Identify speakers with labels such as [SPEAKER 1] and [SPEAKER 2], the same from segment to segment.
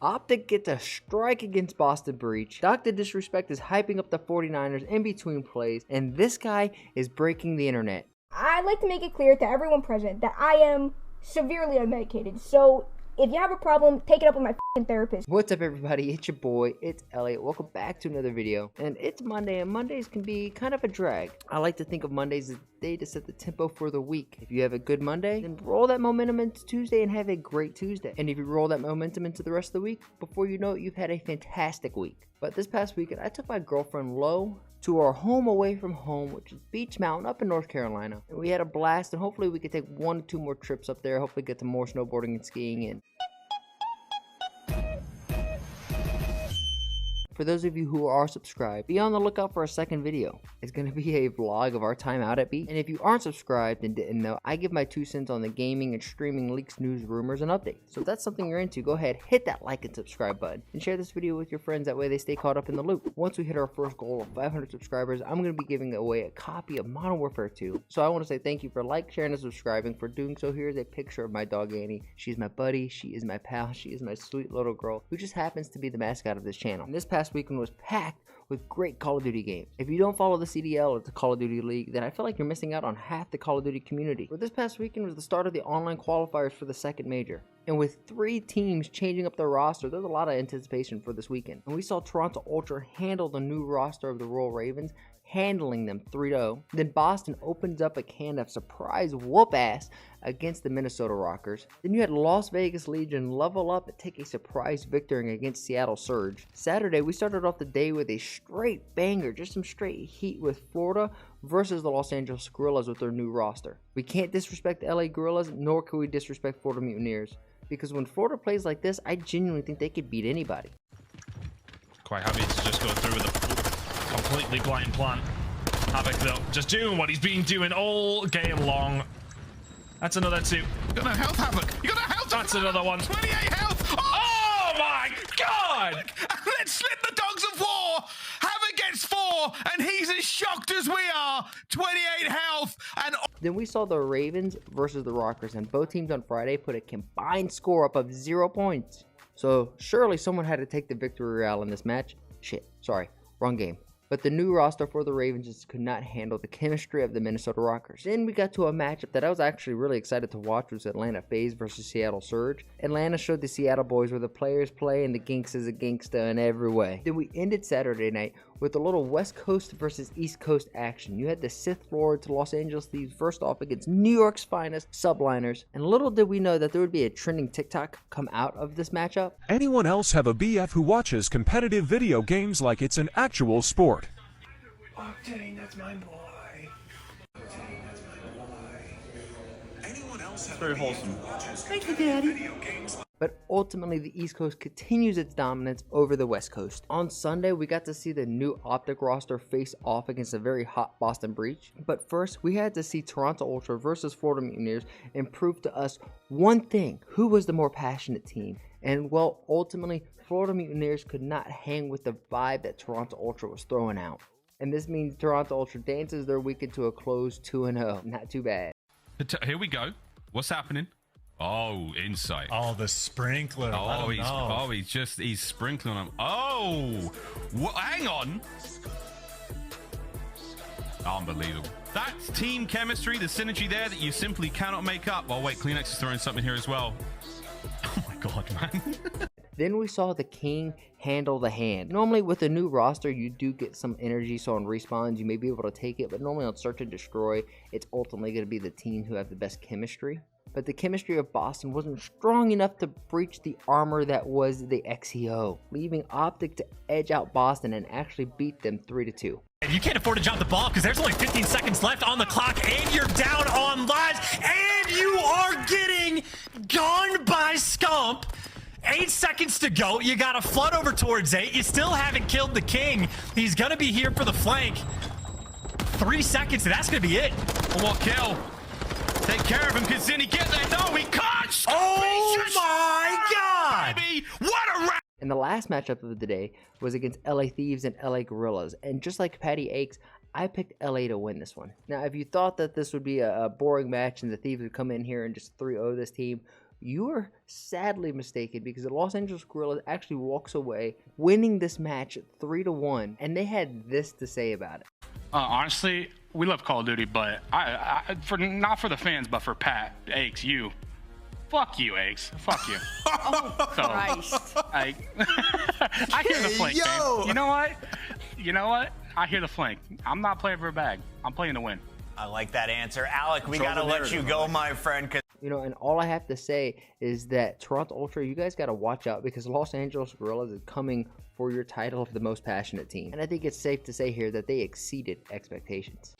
[SPEAKER 1] OpTic gets a strike against Boston Breach. Dr. Disrespect is hyping up the 49ers in between plays, and this guy is breaking the internet.
[SPEAKER 2] I'd like to make it clear to everyone present that I am severely unmedicated, so if you have a problem, take it up with my f***ing therapist.
[SPEAKER 1] What's up, everybody? It's your boy, it's Elliot. Welcome back to another video. And it's Monday, and Mondays can be kind of a drag. I like to think of Mondays as the day to set the tempo for the week. If you have a good Monday, then roll that momentum into Tuesday and have a great Tuesday. And if you roll that momentum into the rest of the week, before you know it, you've had a fantastic week. But this past weekend, I took my girlfriend Lo to our home away from home, which is Beach Mountain up in North Carolina. And we had a blast, and hopefully we could take 1 or 2 more trips up there. Hopefully get some more snowboarding and skiing in. For those of you who are subscribed, be on the lookout for a second video. It's going to be a vlog of our time out at beach. And if you aren't subscribed and didn't know, I give my 2 cents on the gaming and streaming leaks, news, rumors, and updates. So if that's something you're into, go ahead, hit that like and subscribe button. And share this video with your friends, that way they stay caught up in the loop. Once we hit our first goal of 500 subscribers, I'm going to be giving away a copy of Modern Warfare 2. So I want to say thank you for sharing, and subscribing. For doing so, here's a picture of my dog Annie. She's my buddy, she is my pal, she is my sweet little girl, who just happens to be the mascot of this channel. And this past weekend was packed with great Call of Duty games. If you don't follow the CDL or the Call of Duty League, then I feel like you're missing out on half the Call of Duty community. But this past weekend was the start of the online qualifiers for the second major. And with 3 teams changing up their roster, there's a lot of anticipation for this weekend. And we saw Toronto Ultra handle the new roster of the Royal Ravens, handling them 3-0. Then Boston opens up a can of surprise whoop ass against the Minnesota Rockers. Then you had Las Vegas Legion level up and take a surprise victory against Seattle Surge. Saturday, we started off the day with a straight banger, just some straight heat with Florida versus the Los Angeles Guerrillas with their new roster. We can't disrespect the LA Guerrillas, nor can we disrespect Florida Mutineers, because when Florida plays like this, I genuinely think they could beat anybody.
[SPEAKER 3] Quite happy to just go through with a completely blind plan. Havoc though, just doing what he's been doing all game long. That's another 2.
[SPEAKER 4] You got no health, Havoc. You got no health.
[SPEAKER 3] That's another 1.
[SPEAKER 4] 28 health.
[SPEAKER 3] Oh my god!
[SPEAKER 4] Let's slip the dogs of war. Havoc gets 4, and he's as shocked as we are. 28 health, and
[SPEAKER 1] then we saw the Ravens versus the Rockers, and both teams on Friday put a combined score up of 0 points. So surely someone had to take the victory royale in this match. Shit, sorry, wrong game. But the new roster for the Ravens just could not handle the chemistry of the Minnesota Rockers. Then we got to a matchup that I was actually really excited to watch, was Atlanta FaZe versus Seattle Surge. Atlanta showed the Seattle boys where the players play, and the Ginks is a gangsta in every way. Then we ended Saturday night with a little West Coast versus East Coast action. You had the Sith Lords, Los Angeles Thieves, first off against New York's finest Subliners. And little did we know that there would be a trending TikTok come out of this matchup.
[SPEAKER 5] Anyone else have a BF who watches competitive video games like it's an actual sport?
[SPEAKER 6] Octane, that's my boy. Octane, that's my boy. Anyone else have
[SPEAKER 3] Very wholesome.
[SPEAKER 6] Thank you, Daddy.
[SPEAKER 1] But ultimately, the East Coast continues its dominance over the West Coast. On Sunday, we got to see the new OpTic roster face off against a very hot Boston Breach. But first, we had to see Toronto Ultra versus Florida Mutineers and prove to us one thing: who was the more passionate team? And well, ultimately, Florida Mutineers could not hang with the vibe that Toronto Ultra was throwing out. And this means Toronto Ultra dances their weekend to a close 2-0. Not too bad.
[SPEAKER 3] Here we go. What's happening? Oh, insight.
[SPEAKER 7] Oh, the sprinkler.
[SPEAKER 3] He's sprinkling them. Oh, hang on. Unbelievable. That's team chemistry, the synergy there that you simply cannot make up. Oh wait, Kleenex is throwing something here as well. Oh my god, man.
[SPEAKER 1] Then we saw the King handle the hand. Normally with a new roster, you do get some energy, so on respawns you may be able to take it, but normally on search and destroy, it's ultimately going to be the team who have the best chemistry. But the chemistry of Boston wasn't strong enough to breach the armor that was the XEO, leaving OpTic to edge out Boston and actually beat them 3-2.
[SPEAKER 7] You can't afford to drop the ball because there's only 15 seconds left on the clock, and you're down on lives, and you are getting gone by Scump. 8 seconds to go. You got to flood over towards 8. You still haven't killed the King. He's going to be here for the flank. 3 seconds, and that's going to be it.
[SPEAKER 3] One more kill. Take care of him. Can Zinni get there? No, he can't.
[SPEAKER 7] Oh my god!
[SPEAKER 3] Baby. What a rat.
[SPEAKER 1] And the last matchup of the day was against LA Thieves and LA Guerrillas. And just like Patty Aches, I picked LA to win this one. Now, if you thought that this would be a boring match and the Thieves would come in here and just 3-0 this team, you are sadly mistaken, because the Los Angeles Guerrillas actually walks away winning this match 3-1, and they had this to say about it.
[SPEAKER 8] Honestly, we love Call of Duty, but not for the fans, but for Pat, Eggs, you. Fuck you, Eggs. Fuck you.
[SPEAKER 9] Oh,
[SPEAKER 8] so,
[SPEAKER 9] Christ.
[SPEAKER 8] I hear the flank, man. You know what? You know what? I hear the flank. I'm not playing for a bag. I'm playing to win.
[SPEAKER 10] I like that answer. Alec, we got to let you go, my friend.
[SPEAKER 1] You know, and all I have to say is that Toronto Ultra, you guys got to watch out, because Los Angeles Guerrillas is coming for your title of the most passionate team. And I think it's safe to say here that they exceeded expectations.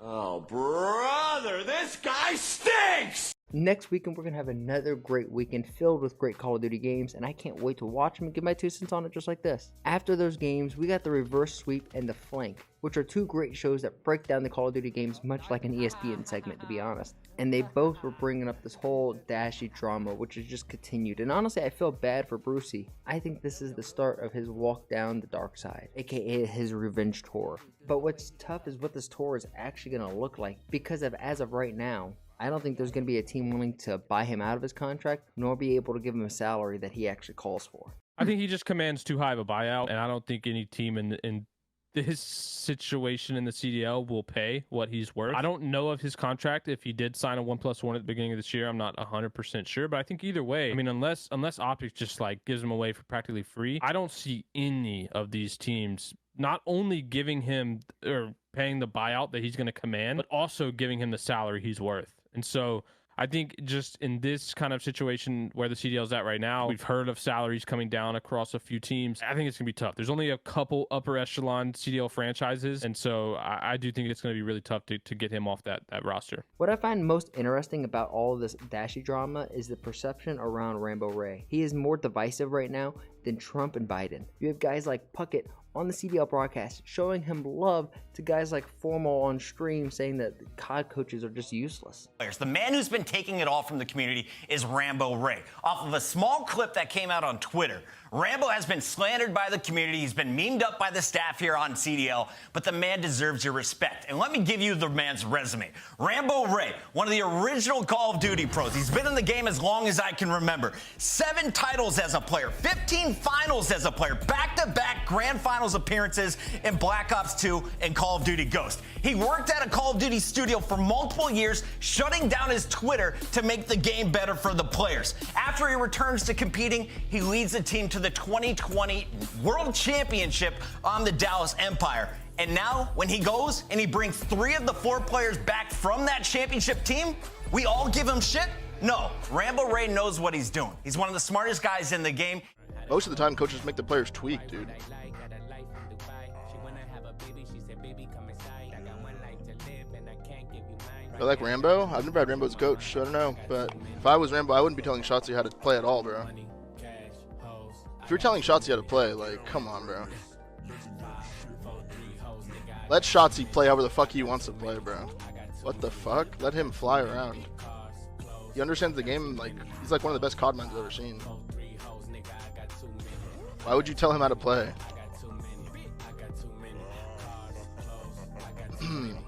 [SPEAKER 6] Oh, brother, this guy stinks!
[SPEAKER 1] Next weekend, we're going to have another great weekend filled with great Call of Duty games, and I can't wait to watch them and give my 2 cents on it just like this. After those games, we got the Reverse Sweep and the Flank, which are 2 great shows that break down the Call of Duty games much like an ESPN segment, to be honest. And they both were bringing up this whole Dashy drama, which has just continued. And honestly, I feel bad for Brucey. I think this is the start of his walk down the dark side, aka his revenge tour. But what's tough is what this tour is actually going to look like, because as of right now, I don't think there's going to be a team willing to buy him out of his contract, nor be able to give him a salary that he actually calls for.
[SPEAKER 11] I think he just commands too high of a buyout, and I don't think any team in his situation in the CDL will pay what he's worth. I don't know of his contract. If he did sign a 1+1 at the beginning of this year, I'm not 100% sure, but I think either way, I mean, unless OpTic's just like gives him away for practically free, I don't see any of these teams not only giving him or paying the buyout that he's going to command, but also giving him the salary he's worth. And so I think just in this kind of situation where the CDL is at right now, we've heard of salaries coming down across a few teams. I think it's going to be tough. There's only a couple upper echelon CDL franchises, and so I do think it's going to be really tough to get him off that roster.
[SPEAKER 1] What I find most interesting about all of this Dashy drama is the perception around Rambo-Ray. He is more divisive right now than Trump and Biden. You have guys like Puckett on the CDL broadcast showing him love to guys like Formal on stream saying that the COD coaches are just useless.
[SPEAKER 10] The man who's been taking it all from the community is Rambo-Ray. Off of a small clip that came out on Twitter, Rambo has been slandered by the community. He's been memed up by the staff here on CDL, but the man deserves your respect. And let me give you the man's resume. Rambo-Ray, one of the original Call of Duty pros. He's been in the game as long as I can remember. 7 titles as a player, 15 finals as a player, back-to-back grand finals appearances in Black Ops 2 and Call of Duty Ghost. He worked at a Call of Duty studio for multiple years, shutting down his Twitter to make the game better for the players. After he returns to competing, he leads the team to the 2020 World Championship on the Dallas Empire. And now, when he goes and he brings 3 of the 4 players back from that championship team, we all give him shit? No, Rambo-Ray knows what he's doing. He's one of the smartest guys in the game.
[SPEAKER 12] Most of the time, coaches make the players tweak, dude. I like Rambo. I've never had Rambo as a coach, so I don't know. But if I was Rambo, I wouldn't be telling Shotzi how to play at all, bro. If you're telling Shotzi how to play, like, come on, bro. Let Shotzi play however the fuck he wants to play, bro. What the fuck? Let him fly around. He understands the game, like, he's like one of the best COD minds I've ever seen. Why would you tell him how to play?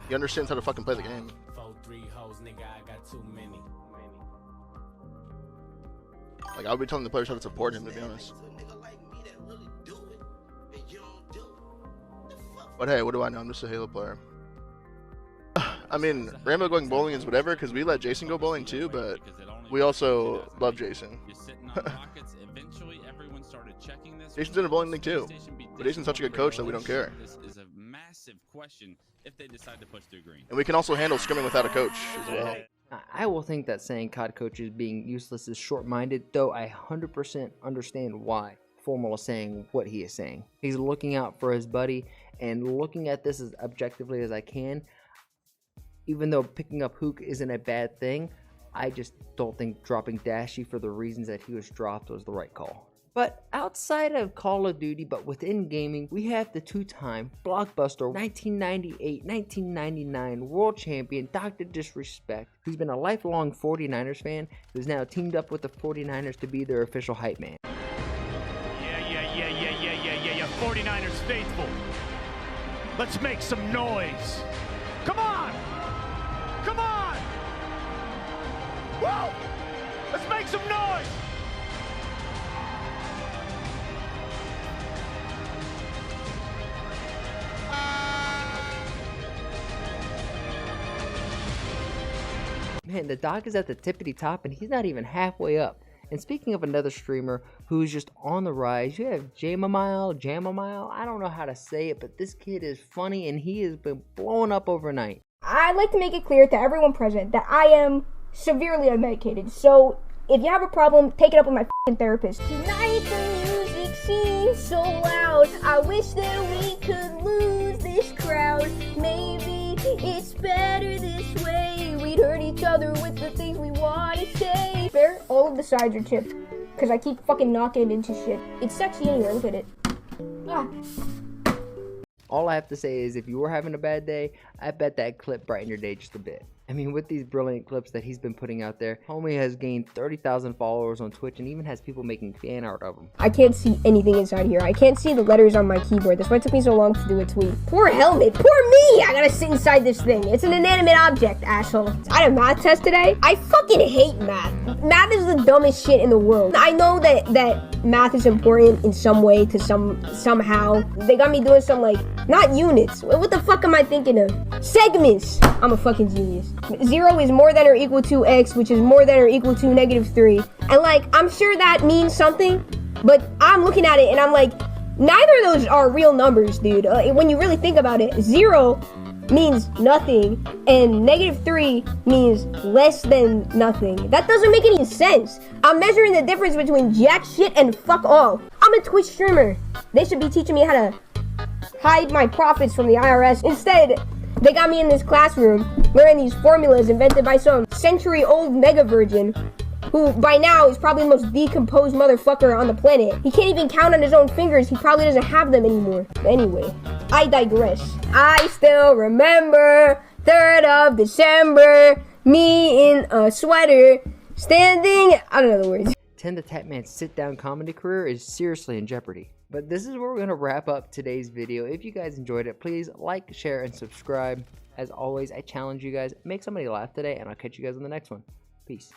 [SPEAKER 12] He understands how to fucking play the game. Like, I would be telling the players how to support him, to be honest. But hey, what do I know? I'm just a Halo player. I mean, Rambo going bowling is whatever, because we let Jason go bowling too, but we also love Jason. Jason's in a bowling league too, but Jason's such a good coach that we don't care. And we can also handle scrimming without a coach as well.
[SPEAKER 1] I will think that saying COD coaches being useless is short-minded, though I 100% understand why Formal is saying what he is saying. He's looking out for his buddy and looking at this as objectively as I can. Even though picking up Hook isn't a bad thing, I just don't think dropping Dashy for the reasons that he was dropped was the right call. But outside of Call of Duty, but within gaming, we have the 2-time blockbuster 1998-1999 world champion Dr. Disrespect, who's been a lifelong 49'ers fan, who's now teamed up with the 49'ers to be their official hype man.
[SPEAKER 13] Yeah, 49'ers faithful. Let's make some noise. Come on! Come on! Whoa! Let's Let's make some noise!
[SPEAKER 1] Man, the dog is at the tippity top and he's not even halfway up. And speaking of another streamer who's just on the rise, you have Jamamile. I don't know how to say it, but this kid is funny and he has been blowing up overnight.
[SPEAKER 2] I'd like to make it clear to everyone present that I am severely unmedicated. So if you have a problem, take it up with my therapist. Tonight the music seems so loud. I wish that we could lose this crowd. Maybe it's better this way. We'd hurt each other with the things we want to say. Fair, all of the sides are chipped because I keep fucking knocking into shit. It's sexy anyway, look at it. Ah.
[SPEAKER 1] All I have to say is if you were having a bad day, I bet that clip brightened your day just a bit. I mean, with these brilliant clips that he's been putting out there, homie has gained 30,000 followers on Twitch and even has people making fan art of him.
[SPEAKER 2] I can't see anything inside here. I can't see the letters on my keyboard. That's why it took me so long to do a tweet. Poor helmet. Poor me! I gotta sit inside this thing. It's an inanimate object, asshole. I had a math test today. I fucking hate math. Math is the dumbest shit in the world. I know that math is important in some way to somehow. They got me doing some, like, not units. What the fuck am I thinking of? Segments. I'm a fucking genius. 0 is more than or equal to x, which is more than or equal to -3. And like, I'm sure that means something, but I'm looking at it and I'm like, neither of those are real numbers, dude. When you really think about it, 0 means nothing and -3 means less than nothing. That doesn't make any sense. I'm measuring the difference between jack shit and fuck all. I'm a Twitch streamer. They should be teaching me how to hide my profits from the IRS. Instead, they got me in this classroom learning these formulas invented by some century-old mega virgin who by now is probably the most decomposed motherfucker on the planet. He can't even count on his own fingers. He probably doesn't have them anymore. Anyway, I digress. I still remember 3rd of December, me in a sweater, standing, I don't know the words.
[SPEAKER 1] 10 the Tatman's sit-down comedy career is seriously in jeopardy. But this is where we're going to wrap up today's video. If you guys enjoyed it, please like, share, and subscribe. As always, I challenge you guys, make somebody laugh today, and I'll catch you guys on the next one. Peace.